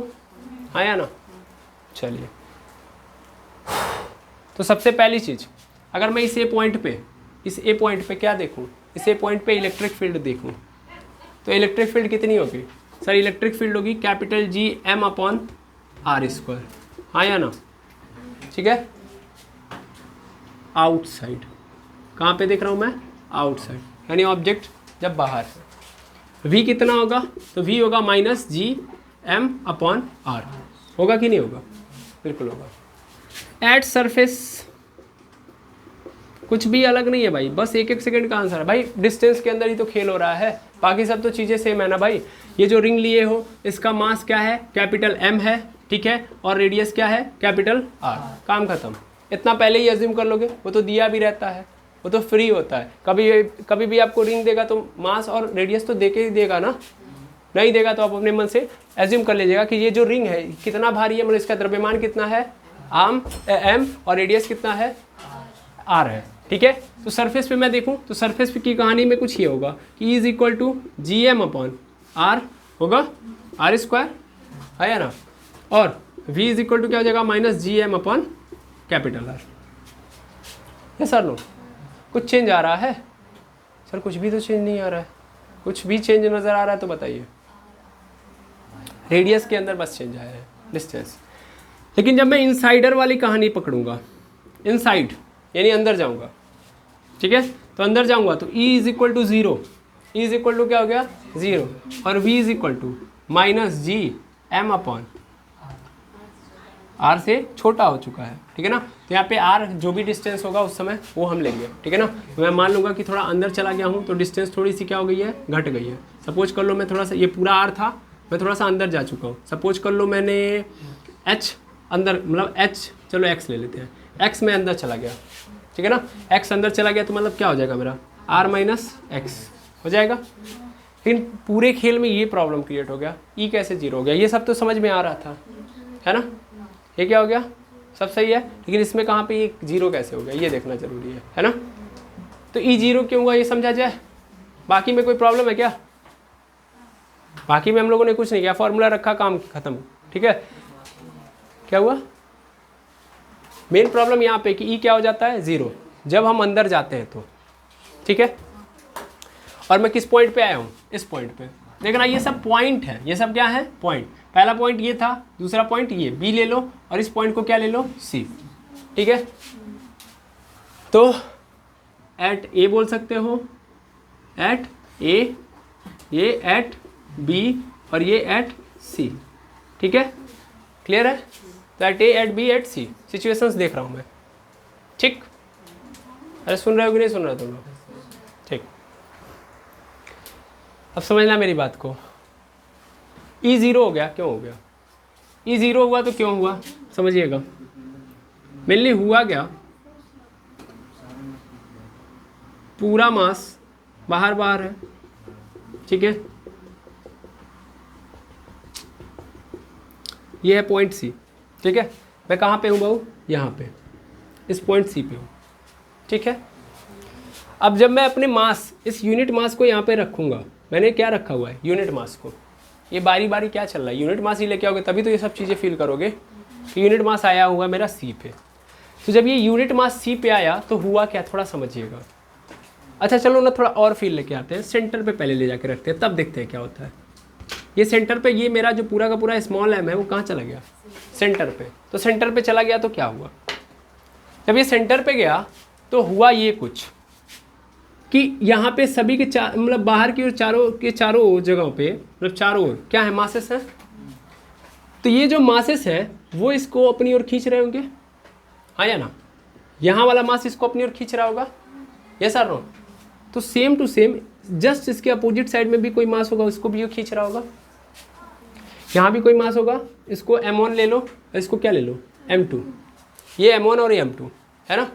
हाँ या ना। चलिए, तो सबसे पहली चीज़, अगर मैं इस ए पॉइंट पे क्या देखूँ, इस ए पॉइंट पे इलेक्ट्रिक फील्ड देखूँ तो इलेक्ट्रिक फील्ड कितनी होगी सर, इलेक्ट्रिक फील्ड होगी capital G M upon R square, हाँ या ना, ठीक है। आउटसाइड, कहाँ पे देख रहा हूँ मैं, आउटसाइड, यानी ऑब्जेक्ट जब बाहर है। v कितना होगा, तो v होगा minus G M upon R, होगा कि नहीं होगा, बिल्कुल होगा। एट सरफेस कुछ भी अलग नहीं है भाई, बस एक एक सेकंड का आंसर है भाई। डिस्टेंस के अंदर ही तो खेल हो रहा है, बाकी सब तो चीज़ें सेम है ना भाई। ये जो रिंग लिए हो इसका मास क्या है, कैपिटल एम है, ठीक है, और रेडियस क्या है, कैपिटल आर, काम खत्म। इतना पहले ही अज्यूम कर लोगे, वो तो दिया भी रहता है, वो तो फ्री होता है। कभी भी आपको रिंग देगा तो मास और रेडियस तो दे के ही देगा ना, नहीं देगा तो आप अपने मन से एज्यूम कर लीजिएगा कि ये जो रिंग है कितना भारी है, मतलब इसका द्रव्यमान कितना है, एम, और रेडियस कितना है, आर है, ठीक है। तो सरफेस पे मैं देखूं तो सरफेस पे की कहानी में कुछ ये होगा कि is equal to G M upon R होगा, आर स्क्वायर है या ना, और v इज इक्वल टू क्या हो जाएगा, minus G M upon capital R. Yes sir, no, कुछ चेंज आ रहा है सर, कुछ भी तो चेंज नहीं आ रहा है, कुछ भी चेंज नज़र आ रहा है तो बताइए। रेडियस के अंदर बस चेंज आया है, डिस्टेंस। लेकिन जब मैं इनसाइडर वाली कहानी पकड़ूंगा, इनसाइड यानी अंदर जाऊंगा, ठीक है, तो अंदर जाऊंगा तो E is equal to zero, E is equal to क्या हो गया, ज़ीरो, और V is equal to minus G M upon R से छोटा हो चुका है, ठीक है ना। तो यहाँ पे आर जो भी डिस्टेंस होगा उस समय वो हम लेंगे, ठीक है ना। मैं मान लूँगा कि थोड़ा अंदर चला गया हूँ तो डिस्टेंस थोड़ी सी क्या हो गई है, घट गई है। सपोज कर लो मैं थोड़ा सा, ये पूरा आर था, मैं थोड़ा सा अंदर जा चुका हूँ। सपोज कर लो मैंने एच अंदर, मतलब एच, चलो एक्स ले लेते हैं, एक्स में अंदर चला गया, ठीक है ना, एक्स अंदर चला गया तो मतलब क्या हो जाएगा मेरा, आर माइनस एक्स हो जाएगा। लेकिन पूरे खेल में ये प्रॉब्लम क्रिएट हो गया, ई कैसे जीरो हो गया। ये सब तो समझ में आ रहा था, है ना, ये क्या हो गया, सब सही है, लेकिन इसमें कहाँ पे ये जीरो कैसे हो गया ये देखना जरूरी है ना। तो ई जीरो क्यों हुआ ये समझा जाए। बाकी में कोई प्रॉब्लम है क्या, बाकी में हम लोगों ने कुछ नहीं किया, फॉर्मूला रखा, काम खत्म, ठीक है। क्या हुआ, मेन प्रॉब्लम यहाँ पे कि ई क्या हो जाता है, ज़ीरो, जब हम अंदर जाते हैं तो, ठीक है। और मैं किस पॉइंट पे आया हूँ, इस पॉइंट पे। देखना ये सब पॉइंट है, ये सब क्या है, पॉइंट। पहला पॉइंट ये था, दूसरा पॉइंट ये बी ले लो, और इस पॉइंट को क्या ले लो, सी, ठीक है। तो एट ए बोल सकते हो, एट ए, ये एट बी, और ये एट सी, ठीक है, क्लियर है। तो एट ए, एट बी, एट सी, सिचुएशंस देख रहा हूँ मैं, ठीक। अरे सुन रहे हो कि नहीं सुन रहे तुम लोग, ठीक। अब समझना मेरी बात को। ई ज़ीरो हो गया, क्यों हो गया, ई ज़ीरो हुआ तो क्यों हुआ समझिएगा। मेनली हुआ क्या, पूरा मास बाहर बाहर है, ठीक है, ये है पॉइंट सी, ठीक है। मैं कहाँ पे हूँ बहू, यहाँ पे, इस पॉइंट सी पे हूँ, ठीक है। अब जब मैं अपने मास, इस यूनिट मास को यहाँ पे रखूँगा, मैंने क्या रखा हुआ है, यूनिट मास को, ये बारी बारी क्या चल रहा है, यूनिट मास ही लेके आओगे तभी तो ये सब चीज़ें फील करोगे कि यूनिट मास आया हुआ मेरा सी पे। तो जब ये यूनिट मास सी पे आया तो हुआ क्या, थोड़ा समझिएगा। अच्छा चलो ना थोड़ा और फील लेके आते हैं, सेंटर पे पहले ले जाके रखते हैं, तब देखते हैं क्या होता है। ये सेंटर पे, ये मेरा जो पूरा का पूरा स्मॉल एम है वो कहाँ चला गया, सेंटर पे। तो सेंटर पे चला गया तो क्या हुआ, जब ये सेंटर पे गया तो हुआ ये कुछ कि यहाँ पे सभी के मतलब बाहर की ओर चारों जगहों पे, मतलब चारों ओर क्या है, मासेस है। तो ये जो मासेस है वो इसको अपनी ओर खींच रहे होंगे, हाँ या ना। यहाँ वाला मास इसको अपनी ओर खींच रहा होगा, यस और नो? तो सेम टू सेम जस्ट इसके अपोजिट साइड में भी कोई मास होगा, उसको भी ये खींच रहा होगा। यहाँ भी कोई मास होगा, इसको m1 ले लो, इसको क्या ले लो, m2। ये m1 और ये m2 है ना?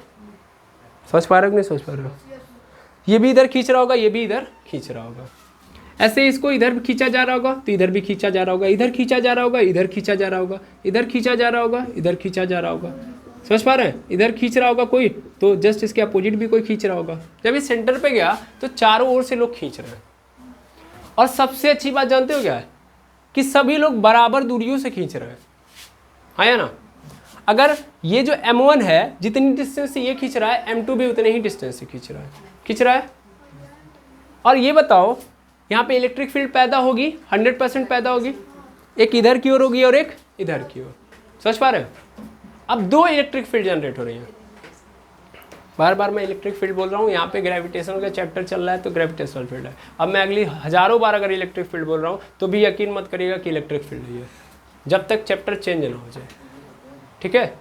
सोच पा रहे हो कि नहीं सोच पा रहे हो? ये भी इधर खींच रहा होगा, ये भी इधर खींच रहा होगा। ऐसे इसको इधर भी खींचा जा रहा होगा तो इधर भी खींचा जा रहा होगा, इधर खींचा जा रहा होगा, इधर खींचा जा रहा होगा, इधर खींचा जा रहा होगा, इधर खींचा जा रहा होगा। समझ पा रहे हैं? इधर खींच रहा होगा कोई तो जस्ट इसके अपोजिट भी कोई खींच रहा होगा। जब ये सेंटर पे गया तो चारों ओर से लोग खींच रहे हैं। और सबसे अच्छी बात जानते हो क्या है? कि सभी लोग बराबर दूरियों से खींच रहे हैं, हाँ या ना? अगर ये जो m1 है जितनी डिस्टेंस से ये खींच रहा है, m2 भी उतने ही डिस्टेंस से खींच रहा है। और ये बताओ यहाँ पे इलेक्ट्रिक फील्ड पैदा होगी, 100% पैदा होगी। एक इधर की ओर होगी और एक इधर की ओर। समझ पा रहे हो? अब दो इलेक्ट्रिक फील्ड जनरेट हो रही हैं। बार बार मैं इलेक्ट्रिक फील्ड बोल रहा हूँ, यहाँ पे ग्रेविटेशन का चैप्टर चल रहा है तो ग्रेविटेशनल फील्ड है। अब मैं अगली हजारों बार अगर इलेक्ट्रिक फील्ड बोल रहा हूँ तो भी यकीन मत करिएगा कि इलेक्ट्रिक फील्ड ही है, जब तक चैप्टर चेंज ना हो जाए। ठीक है?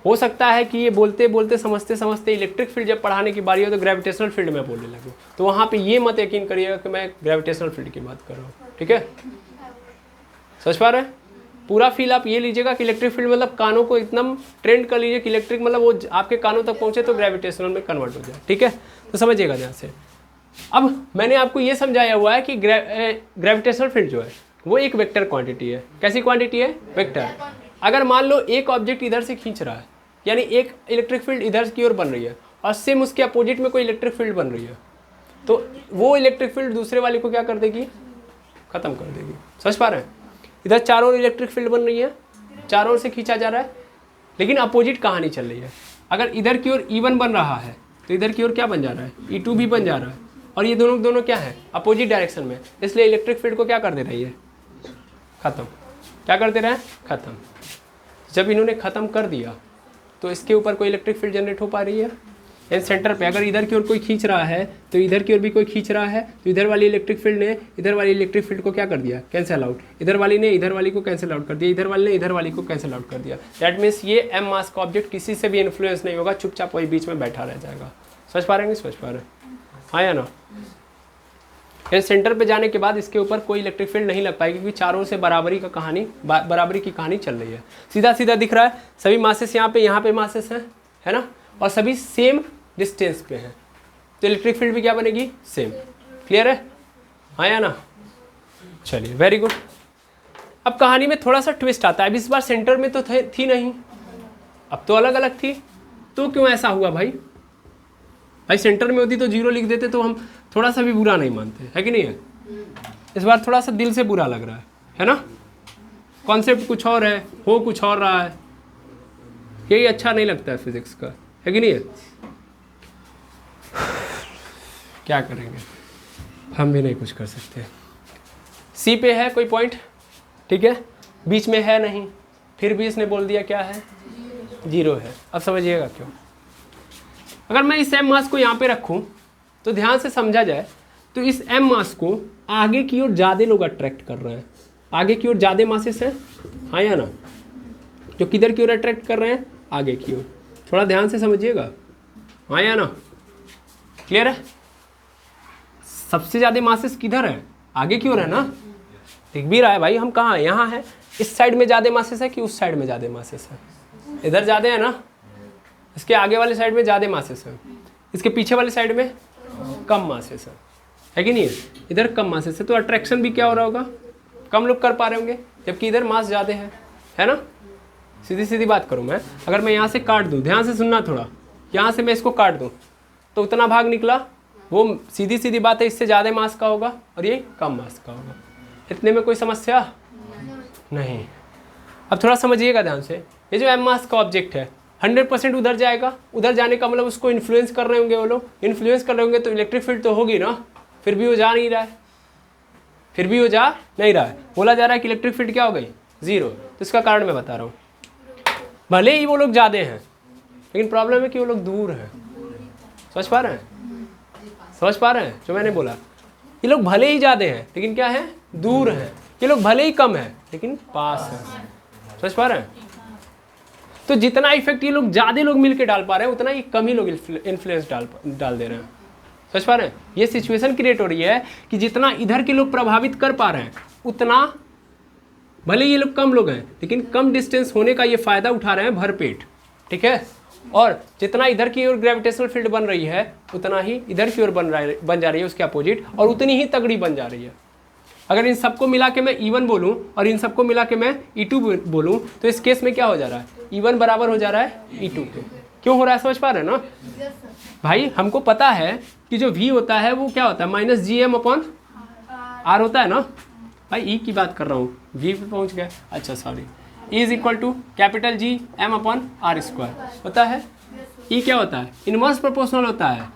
हो सकता है कि ये बोलते बोलते समझते समझते इलेक्ट्रिक फील्ड जब पढ़ाने की बारी हो तो ग्रेविटेशनल फील्ड में बोलने लगूँ, तो वहाँ पे ये मत यकीन करिएगा कि मैं ग्रेविटेशनल फील्ड की बात कर रहा हूँ। ठीक है? समझ पा रहे हैं? पूरा फील आप ये लीजिएगा कि इलेक्ट्रिक फील्ड मतलब कानों को एकदम ट्रेंड कर लीजिए कि इलेक्ट्रिक मतलब वो आपके कानों तक पहुँचे तो ग्रेविटेशनल में कन्वर्ट हो जाए। ठीक है? तो समझिएगा ध्यान से। अब मैंने आपको ये समझाया हुआ है कि ग्रेविटेशनल फील्ड जो है वो एक वेक्टर क्वांटिटी है। कैसी क्वांटिटी है? वेक्टर। अगर मान लो एक ऑब्जेक्ट इधर से खींच रहा है, यानी एक इलेक्ट्रिक फील्ड इधर की ओर बन रही है और सेम उसके अपोजिट में कोई इलेक्ट्रिक फील्ड बन रही है, तो वो इलेक्ट्रिक फील्ड दूसरे वाले को क्या कर देगी? खत्म कर देगी। समझ पा रहे हैं? इधर चारों ओर इलेक्ट्रिक फील्ड बन रही है, चारों ओर से खींचा जा रहा है, लेकिन अपोजिट कहानी चल रही है। अगर इधर की ओर E1 बन रहा है तो इधर की ओर क्या बन जा रहा है? E2 भी बन जा रहा है। और ये दोनों क्या है? अपोजिट डायरेक्शन में, इसलिए इलेक्ट्रिक फील्ड को क्या कर दे रही है? खत्म। क्या कर दे रहा है? खत्म। जब इन्होंने खत्म कर दिया तो इसके ऊपर कोई इलेक्ट्रिक फील्ड जनरेट हो पा रही है? एंड सेंटर पे अगर इधर की ओर कोई खींच रहा है तो इधर की ओर भी कोई खींच रहा है, तो इधर वाली इलेक्ट्रिक फील्ड ने इधर वाली इलेक्ट्रिक फील्ड को क्या कर दिया? Cancel out. इधर वाली ने इधर वाली को कैंसिल आउट कर दिया, इधर वाली ने इधर वाली को कैंसिल आउट कर दिया। दैट मीन्स ये m मास का ऑब्जेक्ट किसी से भी इन्फ्लुएंस नहीं होगा, चुपचाप वही बीच में बैठा रह जाएगा। समझ पा रहे हैं? समझ पा रहे हैं? हाँ या ना? सेंटर पे जाने के बाद इसके ऊपर कोई इलेक्ट्रिक फील्ड नहीं लग पाएगी, क्योंकि चारों से बराबरी की कहानी चल रही है। सीधा सीधा दिख रहा है, सभी मासेस यहाँ पे मासेस हैं, है ना? और सभी सेम डिस्टेंस पे हैं, तो इलेक्ट्रिक फील्ड भी क्या बनेगी? सेम। क्लियर है? हाँ या ना? चलिए, वेरी गुड। अब कहानी में थोड़ा सा ट्विस्ट आता है। अब इस बार सेंटर में तो थी नहीं, अब तो अलग अलग थी। तो क्यों ऐसा हुआ भाई? सेंटर में होती तो 0 लिख देते तो हम थोड़ा सा भी बुरा नहीं मानते, है कि नहीं है? इस बार थोड़ा सा दिल से बुरा लग रहा है ना? कॉन्सेप्ट कुछ और है, हो कुछ और रहा है, यही अच्छा नहीं लगता है फिजिक्स का, है कि नहीं है? क्या करेंगे, हम भी नहीं कुछ कर सकते। सी पे है कोई पॉइंट, ठीक है, बीच में है नहीं, फिर भी इसने बोल दिया क्या है? 0 है। अब समझिएगा क्यों। अगर मैं इस m मास को यहाँ पे रखूँ तो ध्यान से समझा जाए तो इस m मास को आगे की ओर ज़्यादा लोग अट्रैक्ट कर रहे हैं, आगे की ओर ज़्यादा मासेस हैं, हाँ या ना? जो किधर की ओर अट्रैक्ट कर रहे हैं? आगे की ओर। थोड़ा ध्यान से समझिएगा, हाँ या ना? क्लियर है? सबसे ज़्यादा मासेस किधर है? आगे की ओर है ना? दिख भी रहा है भाई, हम कहाँ हैं? यहाँ है। इस साइड में ज़्यादा मासेस है कि उस साइड में ज़्यादा मासेस है? इधर ज़्यादा है ना? इसके आगे वाले साइड में ज़्यादा मासेस है, इसके पीछे वाले साइड में कम मासेस है कि नहीं है? इधर कम मासेस है, तो अट्रैक्शन भी क्या हो रहा होगा? कम लोग कर पा रहे होंगे, जबकि इधर मास ज़्यादा है ना? सीधी सीधी बात करूँ मैं, अगर मैं यहाँ से काट दूँ, ध्यान से सुनना थोड़ा, यहाँ से मैं इसको काट दूँ तो उतना भाग निकला, वो सीधी सीधी बात है, इससे ज़्यादा मास का होगा और ये कम मास का होगा। इतने में कोई समस्या नहीं। अब थोड़ा समझिएगा ध्यान से, ये जो m मास का ऑब्जेक्ट है 100% उधर जाएगा, उधर जाने का मतलब उसको इन्फ्लुएंस कर रहे होंगे वो लोग, इन्फ्लुएंस कर रहे होंगे तो इलेक्ट्रिक फील्ड तो होगी ना, फिर भी वो जा नहीं रहा है, फिर भी वो जा नहीं रहा है। बोला जा रहा है कि इलेक्ट्रिक फील्ड क्या हो गई? 0। तो इसका कारण मैं बता रहा हूँ, भले ही वो लोग ज़्यादा हैं लेकिन प्रॉब्लम है कि वो लोग दूर हैं। समझ पा रहे हैं? समझ पा रहे हैं जो मैंने बोला? ये लोग भले ही ज़्यादा हैं लेकिन क्या है? दूर हैं। ये लोग भले ही कम हैं लेकिन पास हैं। समझ पा रहे हैं? तो जितना इफेक्ट ये लोग ज़्यादा लोग मिल के डाल पा रहे हैं उतना ही कम ही लोग इन्फ्लुएंस डाल दे रहे हैं। समझ पा रहे हैं? ये सिचुएशन क्रिएट हो रही है कि जितना इधर के लोग प्रभावित कर पा रहे हैं उतना, भले ये लोग कम लोग हैं लेकिन कम डिस्टेंस होने का ये फ़ायदा उठा रहे हैं भरपेट। ठीक है, और जितना इधर की ओर ग्रेविटेशनल फील्ड बन रही है उतना ही इधर की ओर बन जा रही है उसके अपोजिट, और उतनी ही तगड़ी बन जा रही है। अगर इन सबको मिला के मैं E1 बोलूँ और इन सबको मिला के मैं E2 बोलूँ तो इस केस में क्या हो जा रहा है, E1 बराबर हो जा रहा है E2 के। क्यों हो रहा है समझ पा रहे हैं ना भाई? हमको पता है कि जो V होता है वो क्या होता है, -GM/R होता है ना भाई। E की बात कर रहा हूँ, V पे पहुँच गया। अच्छा sorry, E is equal to capital GM/R² होता है। E क्या होता है, इनवर्स प्रोपोर्शनल होता है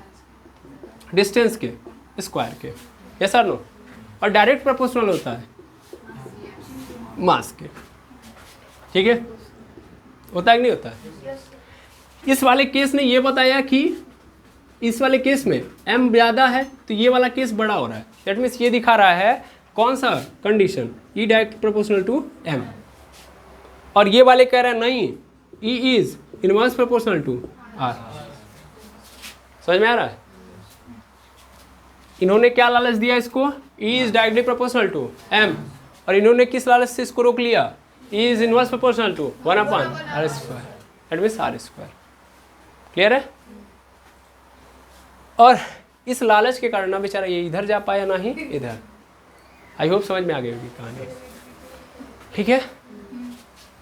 डिस्टेंस के स्क्वायर के, यस और नो, और डायरेक्ट प्रोपोर्शनल होता है मास के। ठीक है, होता है कि नहीं होता है? इस वाले केस ने ये बताया कि इस वाले केस में m ज़्यादा है तो ये वाला केस बड़ा हो रहा है। दैट मीन्स ये दिखा रहा है कौन सा condition, E direct proportional to m, और ये वाले कह रहे हैं नहीं, E is inverse proportional to R। समझ में आ रहा है? इन्होंने क्या लालच दिया इसको, E is directly proportional to m, और इन्होंने किस लालच से इसको रोक लिया, E is inverse proportional to 1/R²। That means R²। Clear है? और इस लालच के कारण ना बेचारा ये इधर जा पाया ना ही इधर। आई होप समझ में आ गई होगी कहानी। ठीक है,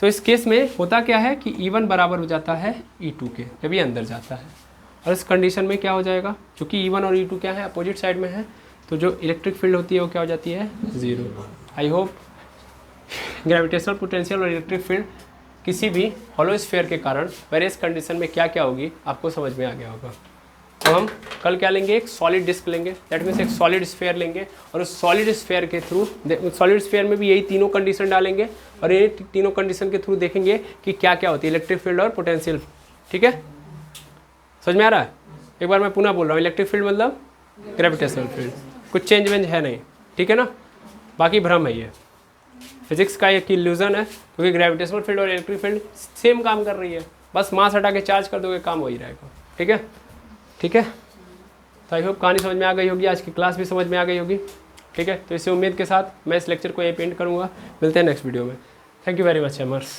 तो इस केस में होता क्या है कि E1 बराबर हो जाता है E2 के जब ये अंदर जाता है, और इस कंडीशन में क्या हो जाएगा, क्योंकि E1 और E2 क्या है, अपोजिट साइड में है, तो जो इलेक्ट्रिक फील्ड होती है वो क्या हो जाती है, 0। आई होप ग्रेविटेशनल पोटेंशियल और इलेक्ट्रिक फील्ड किसी भी हॉलो स्फीयर के कारण वेरियस कंडीशन में क्या क्या होगी आपको समझ में आ गया होगा। तो हम कल क्या लेंगे, एक सॉलिड डिस्क लेंगे, दैट मीन्स एक सॉलिड स्फीयर लेंगे, और उस सॉलिड स्फीयर के थ्रू, सॉलिड स्फीयर में भी यही तीनों कंडीशन डालेंगे, और ये तीनों कंडीशन के थ्रू देखेंगे कि क्या क्या होती है इलेक्ट्रिक फील्ड और पोटेंशियल। ठीक है, समझ में आ रहा है? एक बार मैं पुनः बोल रहा हूँ, इलेक्ट्रिक फील्ड मतलब ग्रेविटेशनल फील्ड, कुछ चेंज वेंज है नहीं। ठीक है ना, बाकी भ्रम है, ये फिजिक्स का एक इल्यूजन है, क्योंकि ग्रेविटेशनल फील्ड और इलेक्ट्रिक फील्ड सेम काम कर रही है, बस मास हटा के चार्ज कर दोगे काम वही रहेगा। ठीक है, ठीक है, तो आई होप कहानी समझ में आ गई होगी, आज की क्लास भी समझ में आ गई होगी। ठीक है, तो इसी उम्मीद के साथ मैं इस लेक्चर को यहीं पे एंड करूँगा। मिलते हैं नेक्स्ट वीडियो में। Thank you very much एमर्स।